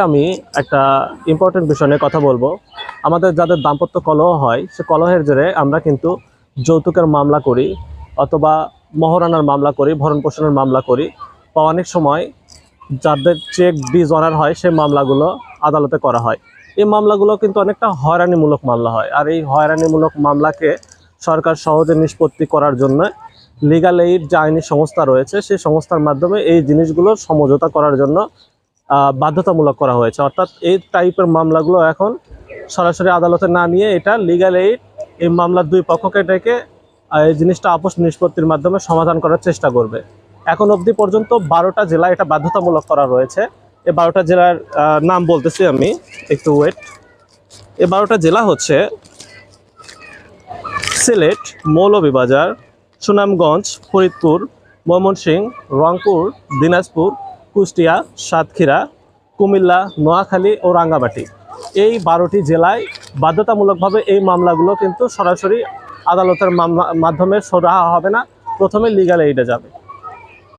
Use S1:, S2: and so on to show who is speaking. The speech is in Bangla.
S1: আমি একটা ইম্পর্টেন্ট বিষয় নিয়ে কথা বলবো। আমাদের যাদের দাম্পত্য কলহ হয়, সে কলহের জেরে আমরা কিন্তু যৌতুকের মামলা করি অথবা মহারানার মামলা করি, ভরণ পোষণের মামলা করি, বা অনেক সময় যাদের চেক ডিসঅনার হয় সেই মামলাগুলো আদালতে করা হয়। এই মামলাগুলো কিন্তু অনেকটা হয়রানিমূলক মামলা হয়, আর এই হয়রানিমূলক মামলাকে সরকার সহজে নিষ্পত্তি করার জন্য লিগ্যাল এইড যে আইনি সংস্থা রয়েছে, সেই সংস্থার মাধ্যমে এই জিনিসগুলোর সমঝোতা করার জন্য বাধ্যতামূলক করা হয়েছে। অর্থাৎ এই টাইপের মামলাগুলো এখন সরাসরি আদালতে না নিয়ে এটা লিগ্যাল এইড এই মামলার দুই পক্ষকে ডেকে এই জিনিসটা আপোষ নিষ্পত্তির মাধ্যমে সমাধান করার চেষ্টা করবে। এখন অবধি পর্যন্ত 12টা জেলা এটা বাধ্যতামূলক করা রয়েছে। এই 12টা জেলার নাম বলতেছি আমি, একটু ওয়েট। এই 12টা জেলা হচ্ছে সিলেট, মৌলভীবাজার, সুনামগঞ্জ, ফরিদপুর, ময়মনসিংহ, রংপুর, দিনাজপুর, কুষ্টিয়া, সাতক্ষীরা, কুমিল্লা, নোয়াখালী ও রাঙ্গামাটি। এই 12টি জেলায় বাধ্যতামূলকভাবে এই মামলাগুলো কিন্তু সরাসরি আদালতের মাধ্যমে সরাহা হবে না, প্রথমে লিগ্যাল এইডে যাবে।